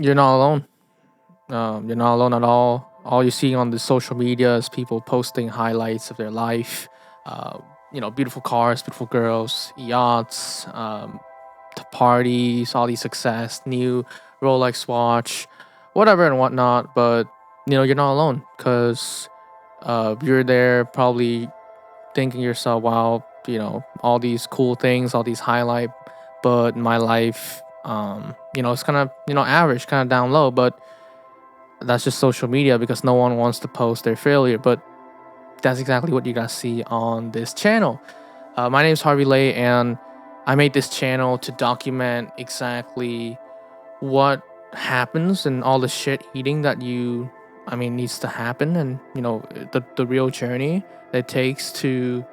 you're not alone. You're not alone at all. All you see on the social media is people posting highlights of their life. Uh, beautiful cars, beautiful girls, yachts, to parties, all these success, new Rolex watch, whatever and whatnot. But you're not alone because you're there probably thinking to yourself, wow, all these cool things, all these highlight, but my life, it's kind of average, kind of down low. But that's just social media because no one wants to post their failure. But that's exactly what you guys see on this channel. My name is Harvey Lay, and I made this channel to document exactly what happens and all the shit eating that needs to happen, and the real journey that it takes to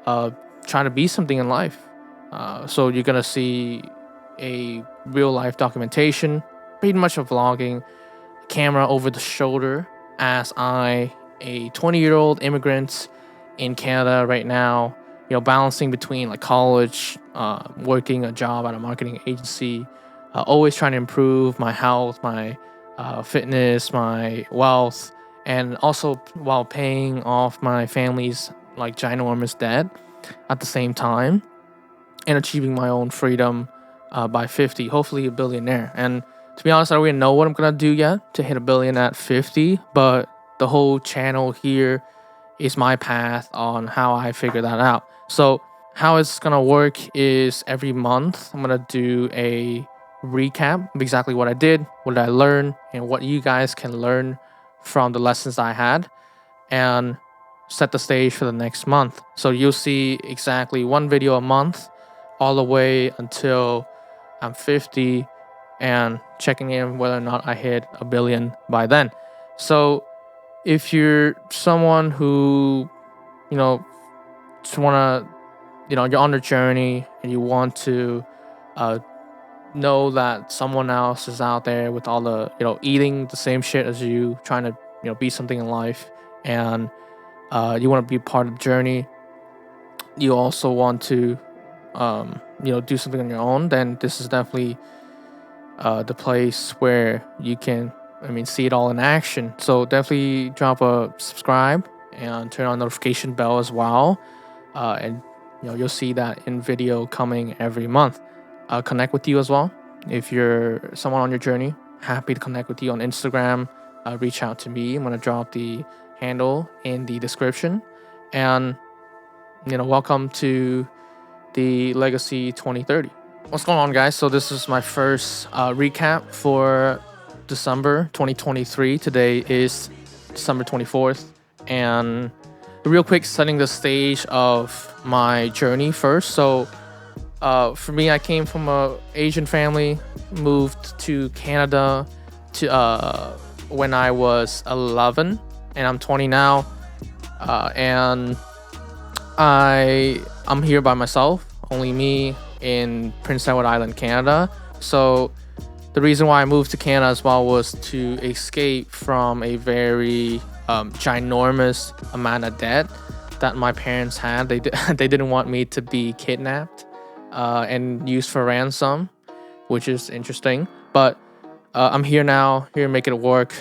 uh, try to be something in life. So you're gonna see a real life documentation, pretty much a vlogging, camera over the shoulder, as a 20-year-old immigrant in Canada right now, balancing between like college, working a job at a marketing agency, always trying to improve my health, my fitness, my wealth, and also while paying off my family's like ginormous debt at the same time, and achieving my own freedom by 50, hopefully a billionaire. And to be honest, I don't really know what I'm gonna do yet to hit a billion at 50, but the whole channel here is my path on how I figure that out. So how it's gonna work is every month I'm gonna do a recap of exactly what I did, what did I learn, and what you guys can learn from the lessons I had, and set the stage for the next month. So you'll see exactly one video a month all the way until I'm 50, and checking in whether or not I hit a billion by then. So if you're someone who, just want to, you're on a journey and you want to uh, know that someone else is out there with all the, eating the same shit as you, trying to, be something in life, and you want to be part of the journey, you also want to, do something on your own, then this is definitely the place where you can, see it all in action. So definitely drop a subscribe and turn on notification bell as well, and you'll see that in video coming every month. Connect with you as well if you're someone on your journey. Happy to connect with you on Instagram. Reach out to me. I'm gonna drop the handle in the description, and welcome to the Legacy 2030. What's going on, guys? So this is my first recap for December 2023. Today is December 24th, and real quick, setting the stage of my journey first. So for me, I came from a Asian family, moved to Canada to when I was 11, and I'm 20 now, and I'm here by myself, only me, in Prince Edward Island, Canada. So the reason why I moved to Canada as well was to escape from a very ginormous amount of debt that my parents had. They didn't want me to be kidnapped and used for ransom, which is interesting. But I'm here now, here to make it work.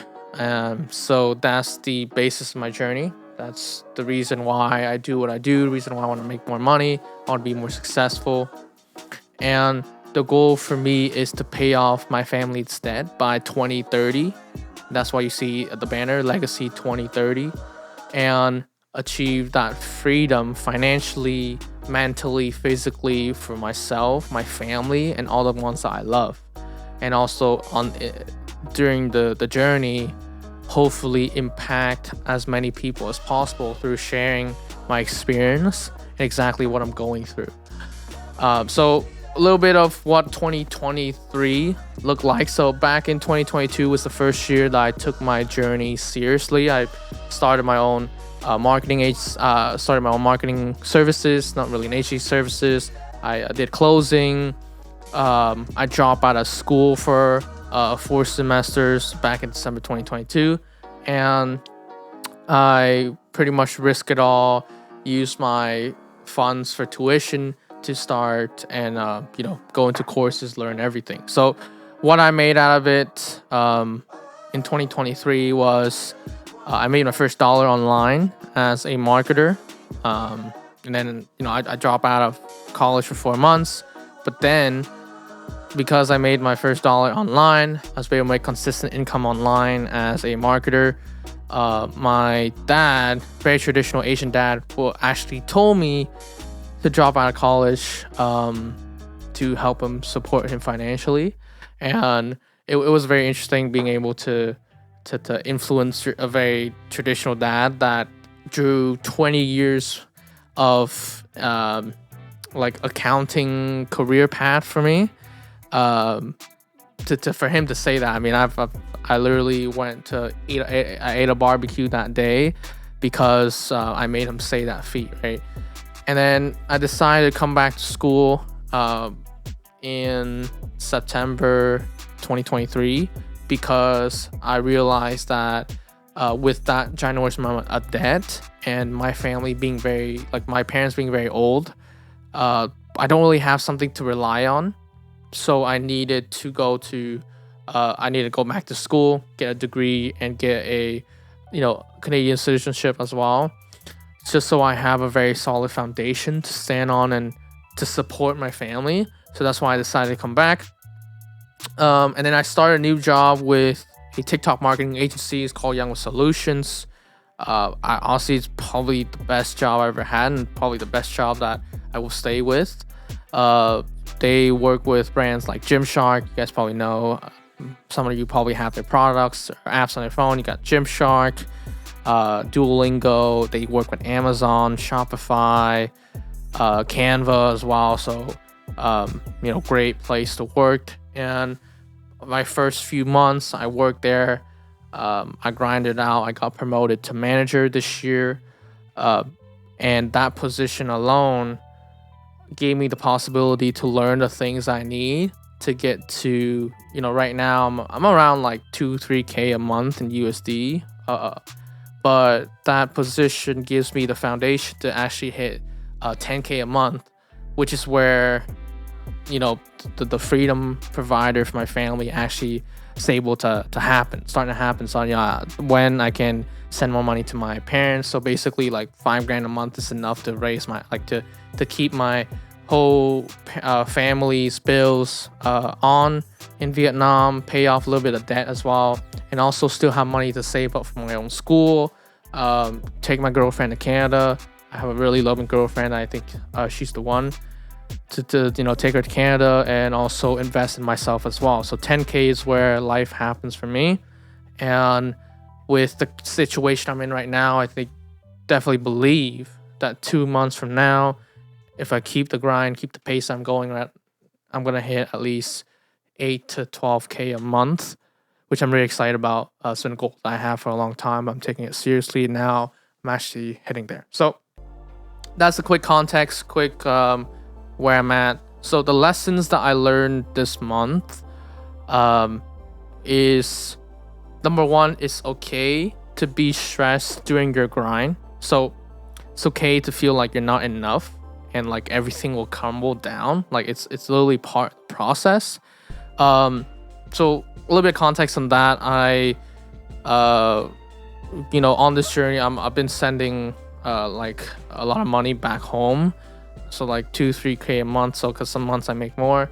So that's the basis of my journey. That's the reason why I do what I do, the reason why I want to make more money, I want to be more successful. And the goal for me is to pay off my family's debt by 2030. That's why you see the banner, Legacy 2030, and achieve that freedom financially, mentally, physically for myself, my family, and all the ones that I love. And also during the journey, hopefully impact as many people as possible through sharing my experience and exactly what I'm going through. So a little bit of what 2023 looked like. So back in 2022 was the first year that I took my journey seriously. I started my own marketing services, not really an agency services. I did closing. I dropped out of school for 4 semesters back in December 2022, and I pretty much risked it all, used my funds for tuition to start and go into courses, learn everything. So what I made out of it in 2023 was I made my first dollar online as a marketer. And then, I dropped out of college for 4 months. But then, because I made my first dollar online, I was able to make consistent income online as a marketer. My dad, very traditional Asian dad, actually told me to drop out of college to help him support him financially. And it was very interesting being able to influence a very traditional dad that drew 20 years of like accounting career path for me. For him to say that, I mean, I literally went to I ate a barbecue that day because I made him say that feat, right? And then I decided to come back to school in September 2023 because I realized that with that ginormous amount of debt and my family being my parents being very old, I don't really have something to rely on. So I needed to go back to school, get a degree, and get a Canadian citizenship as well, just so I have a very solid foundation to stand on and to support my family. So that's why I decided to come back. And then I started a new job with a TikTok marketing agency. It's called Young with Solutions. Honestly, it's probably the best job I ever had, and probably the best job that I will stay with. They work with brands like Gymshark. You guys probably know. Some of you probably have their products or apps on their phone. You got Gymshark, Duolingo. They work with Amazon, Shopify, Canva as well. So, great place to work. And my first few months I worked there, I grinded out. I got promoted to manager this year. And that position alone gave me the possibility to learn the things I need to get to, right now I'm around like 2-3K a month in USD. But that position gives me the foundation to actually hit 10K a month, which is where, the freedom provider for my family actually is able to happen, starting to happen. So when I can send more money to my parents. So basically like $5,000 a month is enough to raise to keep my whole family's bills on in Vietnam, pay off a little bit of debt as well, and also still have money to save up for my own school, take my girlfriend to Canada. I have a really loving girlfriend. I think she's the one to take her to Canada, and also invest in myself as well. So 10K is where life happens for me. And with the situation I'm in right now, I think definitely believe that 2 months from now, if I keep the grind, keep the pace I'm going at, I'm gonna hit at least 8 to 12K a month, which I'm really excited about. It's been a goal that I have for a long time. I'm taking it seriously now. I'm actually hitting there. So that's a quick context, where I'm at. So the lessons that I learned this month is, number one, it's okay to be stressed during your grind. So it's okay to feel like you're not enough and like everything will crumble down. Like it's literally part of the process. So a little bit of context on that. I on this journey, I've been sending like a lot of money back home. So like 2-3K a month. So because some months I make more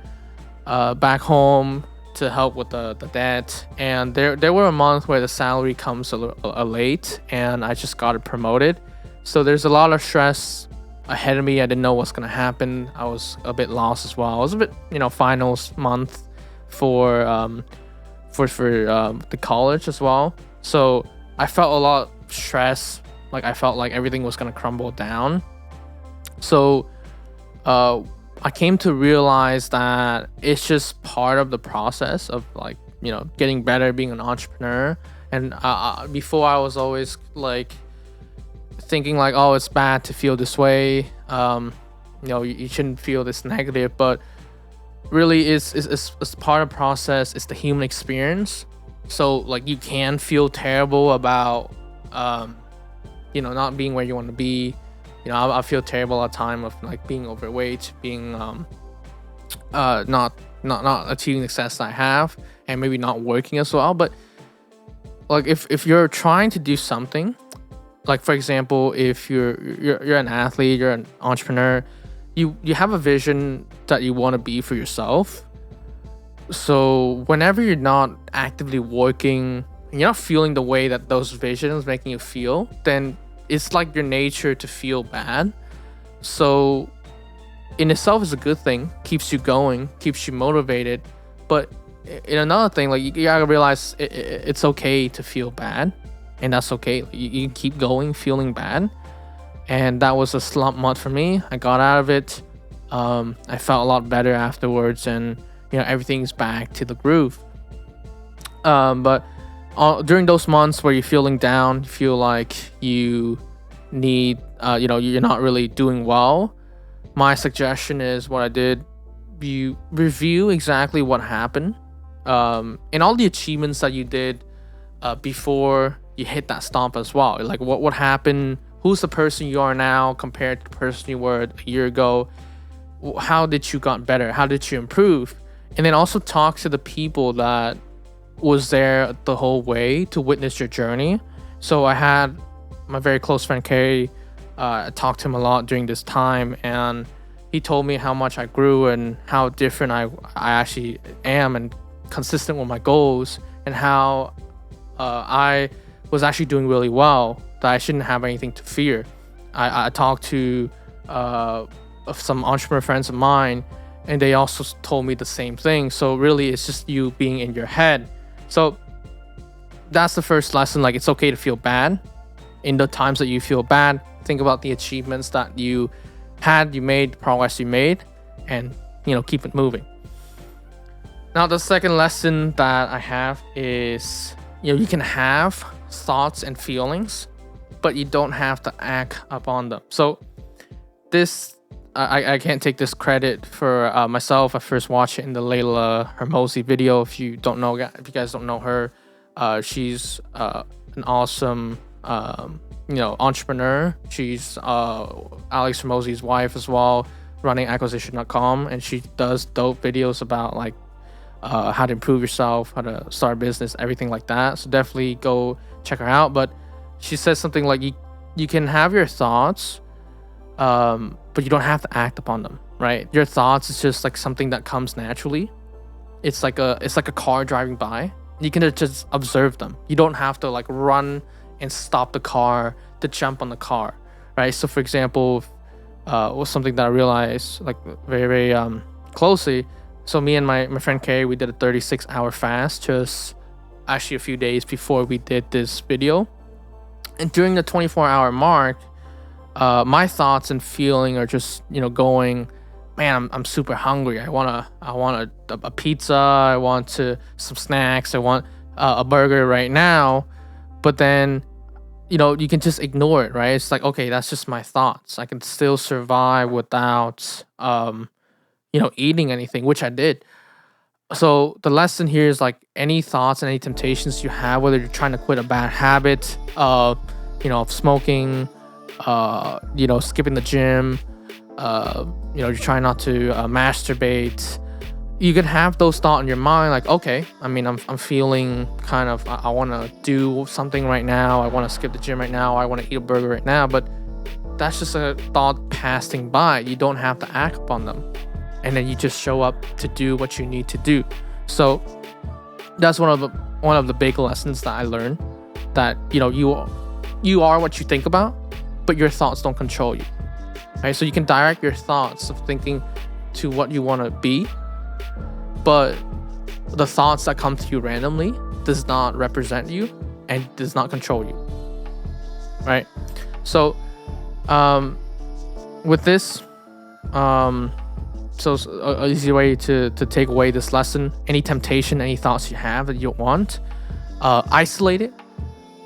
back home to help with the debt. And there were a month where the salary comes a little late, and I just got it promoted. So there's a lot of stress ahead of me. I didn't know what's gonna happen. I was a bit lost as well. I was a bit, finals month for the college as well. So I felt a lot of stress. Like I felt like everything was gonna crumble down. So I came to realize that it's just part of the process of like, getting better, being an entrepreneur. And before I was always like thinking like, oh, it's bad to feel this way. You shouldn't feel this negative, but really it's part of the process. It's the human experience. So like you can feel terrible about, not being where you want to be. I feel terrible at time of like being overweight, being not not achieving the success that I have, and maybe not working as well. But like if you're trying to do something, like for example, if you're an athlete, you're an entrepreneur, you have a vision that you want to be for yourself. So whenever you're not actively working, you're not feeling the way that those visions making you feel, then it's like your nature to feel bad. So in itself is a good thing, keeps you going, keeps you motivated. But in another thing, like you gotta realize it's okay to feel bad, and that's okay. You can keep going feeling bad. And that was a slump month for me. I got out of it. I felt a lot better afterwards, and everything's back to the groove. But during those months where you're feeling down, you feel like you need, you're not really doing well, my suggestion is what I did. You review exactly what happened, and all the achievements that you did before you hit that stomp as well. Like what happened, who's the person you are now compared to the person you were a year ago, how did you got better, how did you improve, and then also talk to the people that was there the whole way to witness your journey. So I had my very close friend Carrie. I talked to him a lot during this time, and he told me how much I grew and how different I actually am and consistent with my goals, and how I was actually doing really well, that I shouldn't have anything to fear. I talked to some entrepreneur friends of mine, and they also told me the same thing. So really it's just you being in your head. So that's the first lesson. Like, it's okay to feel bad. In the times that you feel bad, think about the achievements that you had, you made, progress you made, and keep it moving. Now the second lesson that I have is you can have thoughts and feelings, but you don't have to act upon them. So this I can't take this credit for myself. I first watched it in the Layla Hermosi video. If you guys don't know her, she's an awesome entrepreneur. She's Alex Hermosi's wife as well, running acquisition.com, and she does dope videos about like how to improve yourself, how to start a business, everything like that. So definitely go check her out. But she says something like you can have your thoughts, but you don't have to act upon them, right? Your thoughts is just like something that comes naturally. It's like a car driving by. You can just observe them. You don't have to like run and stop the car to jump on the car, right? So for example, was something that I realized like very closely. So me and my friend Carrie, we did a 36-hour fast just actually a few days before we did this video. And during the 24-hour mark, my thoughts and feeling are just going, man, I'm super hungry. I want a pizza. I want some snacks. I want a burger right now. But then you can just ignore it, right? It's like, okay, that's just my thoughts. I can still survive without eating anything, which I did. So the lesson here is like any thoughts and any temptations you have, whether you're trying to quit a bad habit, of smoking, skipping the gym, you're trying not to masturbate. You can have those thoughts in your mind, like, okay, I mean, I'm feeling kind of, I want to do something right now. I want to skip the gym right now. I want to eat a burger right now. But that's just a thought passing by. You don't have to act upon them. And then you just show up to do what you need to do. So that's one of the big lessons that I learned, that you are what you think about, but your thoughts don't control you. Right? So you can direct your thoughts of thinking to what you want to be, but the thoughts that come to you randomly does not represent you and does not control you. Right? So with this, so an easy way to take away this lesson: any temptation, any thoughts you have that you don't want, isolate it.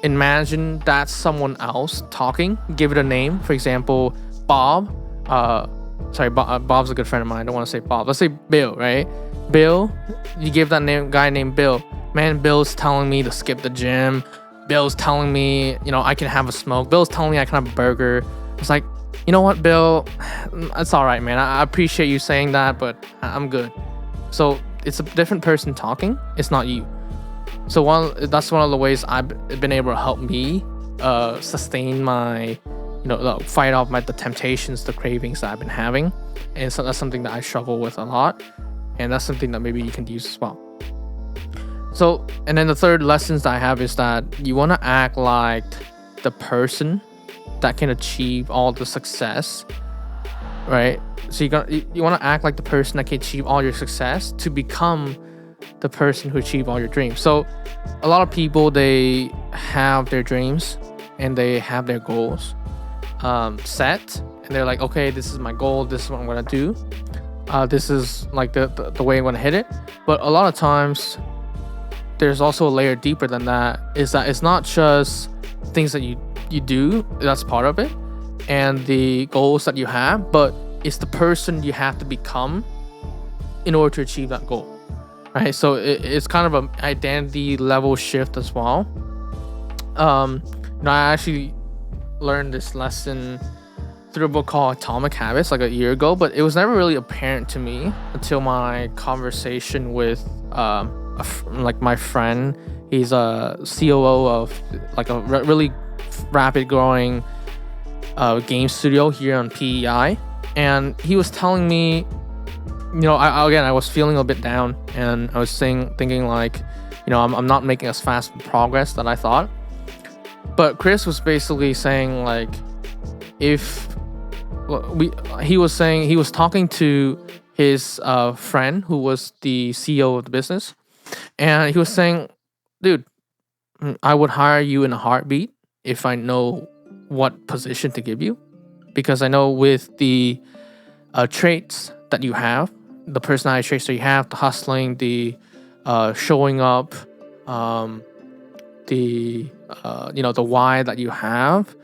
Imagine that's someone else talking. Give it a name. For example, Bob. Bob's a good friend of mine. I don't want to say Bob. Let's say Bill, right? Bill, you give that guy named Bill. Man, Bill's telling me to skip the gym. Bill's telling me, I can have a smoke. Bill's telling me I can have a burger. It's like, you know what, Bill? It's all right, man. I appreciate you saying that, but I'm good. So it's a different person talking. It's not you. So that's one of the ways I've been able to help me sustain my, fight off the temptations, the cravings that I've been having. And so that's something that I struggle with a lot. And that's something that maybe you can use as well. So, and then the third lessons that I have is that you want to act like the person that can achieve all the success, right? So you want to act like the person that can achieve all your success to become the person who achieve all your dreams. So a lot of people, they have their dreams and they have their goals set, and they're like, okay, this is my goal, this is what I'm gonna do, this is like the way I'm gonna hit it. But a lot of times there's also a layer deeper than that, is that it's not just things that you do, that's part of it, and the goals that you have, but it's the person you have to become in order to achieve that goal, right? So it's kind of an identity level shift as well. I actually learned this lesson through a book called Atomic Habits like a year ago, but it was never really apparent to me until my conversation with my friend. He's a COO of like a really rapid growing game studio here on PEI, and he was telling me, I was feeling a bit down, and I was thinking like, I'm not making as fast progress that I thought. But Chris was basically saying like, he was talking to his friend who was the CEO of the business, and he was saying, dude, I would hire you in a heartbeat if I know what position to give you, because I know with the traits that you have, the personality traits that you have, the hustling, the showing up, the why that you have,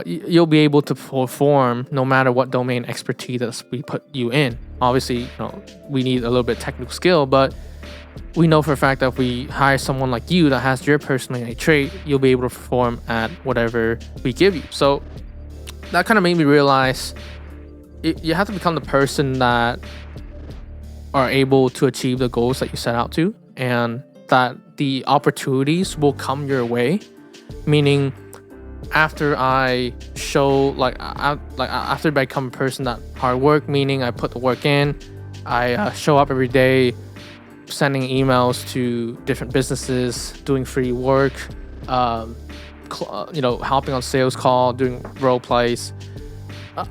you'll be able to perform no matter what domain expertise that we put you in. Obviously, we need a little bit of technical skill, but we know for a fact that if we hire someone like you that has your personality trait, you'll be able to perform at whatever we give you. So that kind of made me realize you have to become the person that are able to achieve the goals that you set out to, and that the opportunities will come your way. Meaning, after I show after I become a person that hard work, meaning I put the work in, I show up every day, sending emails to different businesses, doing free work, helping on sales call, doing role plays.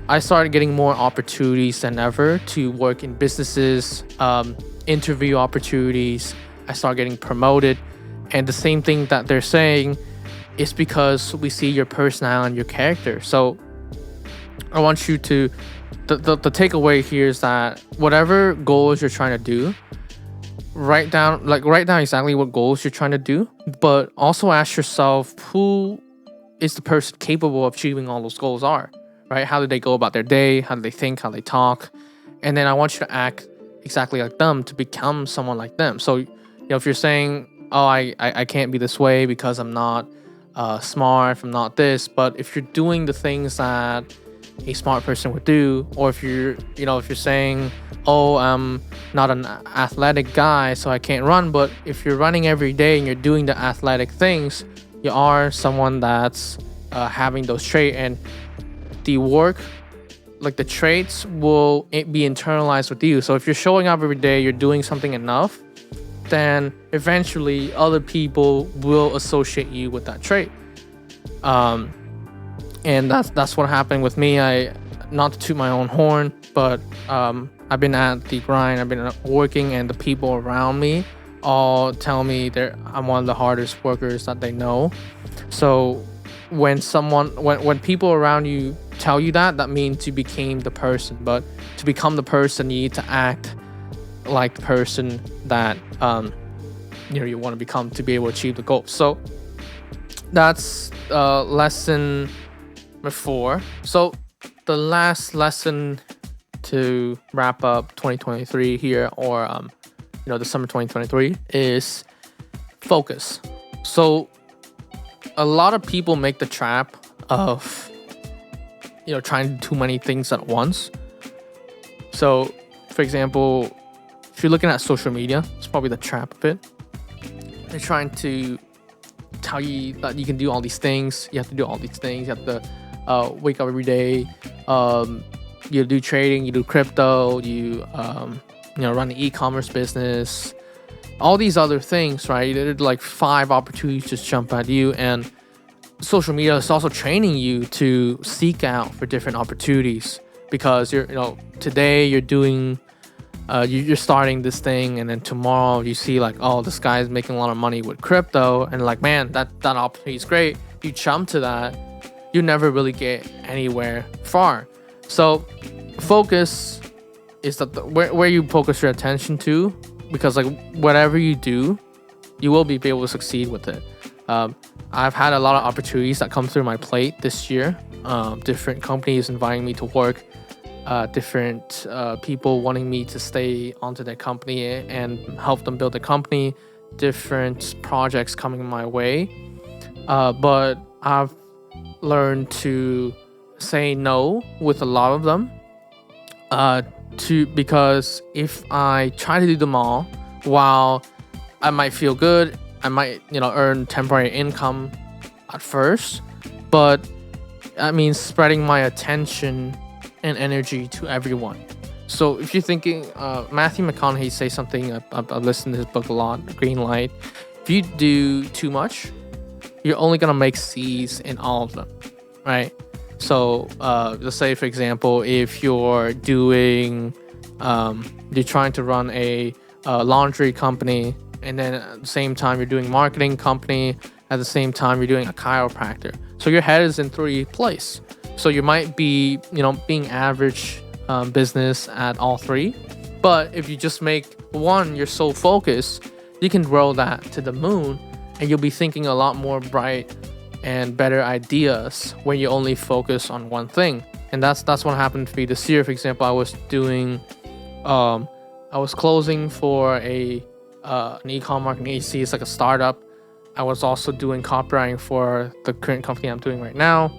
I started getting more opportunities than ever to work in businesses, interview opportunities. I started getting promoted, and the same thing that they're saying is because we see your personality and your character. So I want you to, the takeaway here is that whatever goals you're trying to do, write down exactly what goals you're trying to do, but also ask yourself, who is the person capable of achieving all those goals are, right? How do they go about their day? How do they think? How do they talk? And then I want you to act exactly like them to become someone like them. So, if you're saying, oh, I can't be this way because I'm not smart, I'm not this, but if you're doing the things that a smart person would do, or if you're saying, oh, I'm not an athletic guy, so I can't run, but if you're running every day and you're doing the athletic things, you are someone that's having those traits, and the work, like the traits, will be internalized with you. So if you're showing up every day, you're doing something enough, then eventually other people will associate you with that trait. And that's what happened with me. Not to toot my own horn, but I've been at the grind, I've been working, and the people around me all tell me I'm one of the hardest workers that they know. So when people around you tell you that means you became the person. But to become the person, you need to act like the person that you want to become to be able to achieve the goal. So that's lesson number 4. So the last lesson to wrap up 2023 here, or the summer 2023, is focus. So a lot of people make the trap of trying to do too many things at once. So for example, if you're looking at social media, it's probably the trap of it. They're trying to tell you that you can do all these things. You have to do all these things. You have to wake up every day. You do trading. You do crypto. You run an e-commerce business. All these other things, right? There's like 5 opportunities just jump at you, and social media is also training you to seek out for different opportunities, because today you're doing you're starting this thing, and then tomorrow you see like, oh, this guy's making a lot of money with crypto, and like, man, that opportunity is great. You jump to that, you never really get anywhere far. So focus is where you focus your attention to, because like whatever you do, you will be able to succeed with it. I've had a lot of opportunities that come through my plate this year. Different companies inviting me to work, different people wanting me to stay onto their company and help them build a company, different projects coming my way. But I've learned to say no with a lot of them, because if I try to do them all, while I might feel good, I might earn temporary income at first, but that means spreading my attention and energy to everyone. So if you're thinking, Matthew McConaughey say something, I've listened to his book a lot, Green Light. If you do too much, you're only gonna make C's in all of them, right? So let's say, for example, if you're doing, you're trying to run a laundry company, and then at the same time you're doing marketing company, at the same time you're doing a chiropractor. So your head is in 3 places. So you might be, being average business at all 3. But if you just make one your sole focus, you can grow that to the moon, and you'll be thinking a lot more bright and better ideas when you only focus on one thing. And that's what happened to me this year. For example, I was doing, I was closing for an e-com marketing agency. It's like a startup. I was also doing copywriting for the current company I'm doing right now.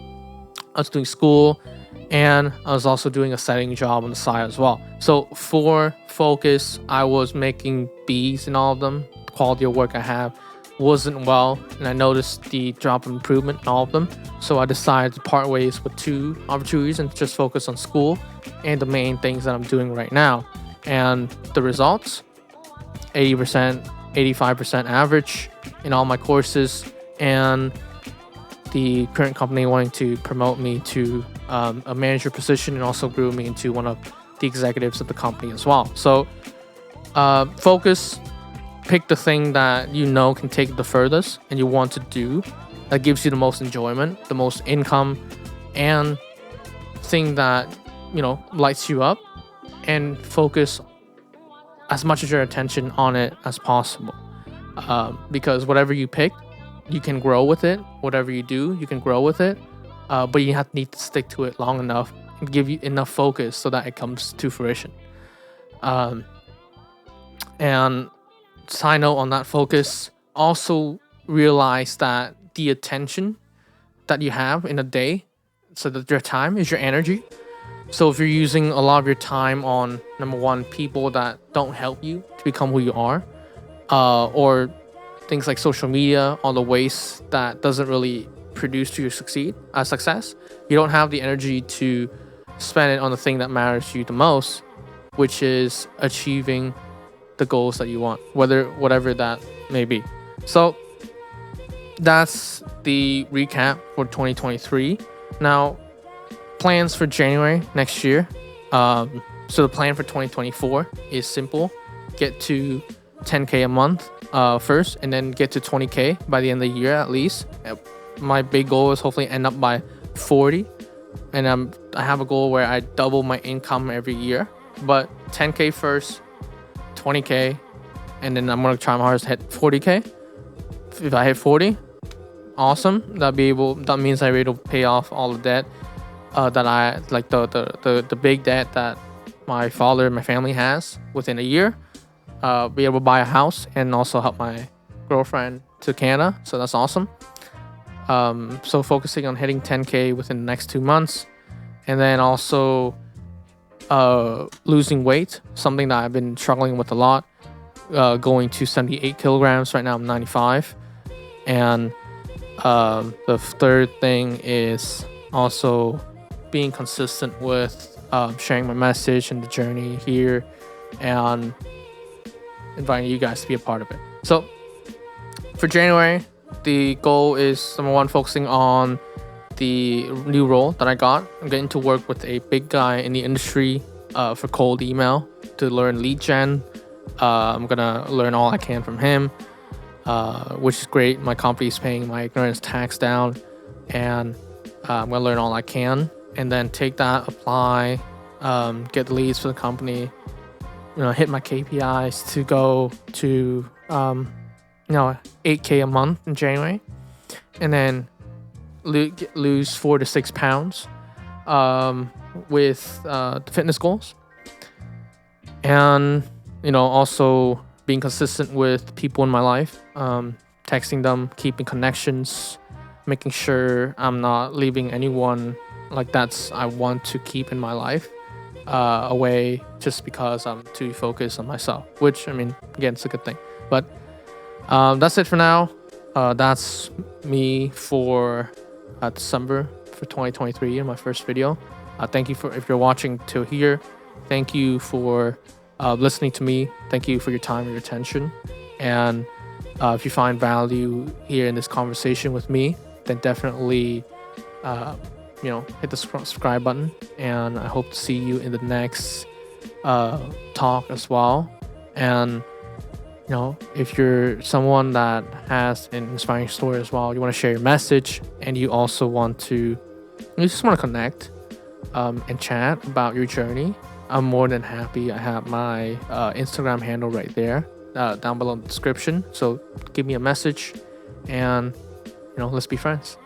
I was doing school, and I was also doing a setting job on the side as well. So for focus, I was making B's in all of them. The quality of work I have wasn't well, and I noticed the drop in improvement in all of them. So I decided to part ways with 2 opportunities and just focus on school and the main things that I'm doing right now. And the results, 80%, 85% average in all my courses, and the current company wanting to promote me to a manager position, and also grew me into one of the executives of the company as well. So focus, pick the thing that can take the furthest and you want to do, that gives you the most enjoyment, the most income, and thing that lights you up, and focus as much of your attention on it as possible, because whatever you pick, you can grow with it. Whatever you do, you can grow with it, but you need to stick to it long enough and give you enough focus so that it comes to fruition. And side note on that focus, also realize that the attention that you have in a day, so that your time is your energy. So if you're using a lot of your time on, number one, people that don't help you to become who you are, or things like social media, all the waste that doesn't really produce to your success, you don't have the energy to spend it on the thing that matters to you the most, which is achieving the goals that you want, whatever that may be. So that's the recap for 2023. Now, plans for January next year. So the plan for 2024 is simple: get to 10K a month first, and then get to 20K by the end of the year at least. My big goal is hopefully end up by 40, and I have a goal where I double my income every year. But 10K first, 20K, and then I'm gonna try my hardest to hit 40K. If I hit 40, awesome. That means I'm able to pay off all the debt that I like, the big debt that my father and my family has within a year. Be able to buy a house and also help my girlfriend to Canada. So that's awesome. So focusing on hitting 10K within the next 2 months, and then also losing weight, something that I've been struggling with a lot. Going to 78 kilograms right now. I'm 95, and the third thing is also being consistent with sharing my message and the journey here, and inviting you guys to be a part of it. So for January, the goal is number one, focusing on the new role that I got. I'm getting to work with a big guy in the industry for cold email to learn lead gen. I'm gonna learn all I can from him, which is great. My company is paying my ignorance tax down, and I'm gonna learn all I can, and then take that, apply, get the leads for the company. Hit my KPIs to go to 8K a month in January, and then lose 4 to 6 pounds with the fitness goals, and also being consistent with people in my life, texting them, keeping connections, making sure I'm not leaving anyone I want to keep in my life away just because I'm too focused on myself, which again, it's a good thing. But that's it for now. That's me for December for 2023 in my first video. Thank you if you're watching till here. Thank you for listening to me. Thank you for your time and your attention. And if you find value here in this conversation with me, then definitely hit the subscribe button. And I hope to see you in the next talk as well. And if you're someone that has an inspiring story as well, you want to share your message, and you also you just want to connect and chat about your journey, I'm more than happy. I have my Instagram handle right there down below in the description. So give me a message, and let's be friends.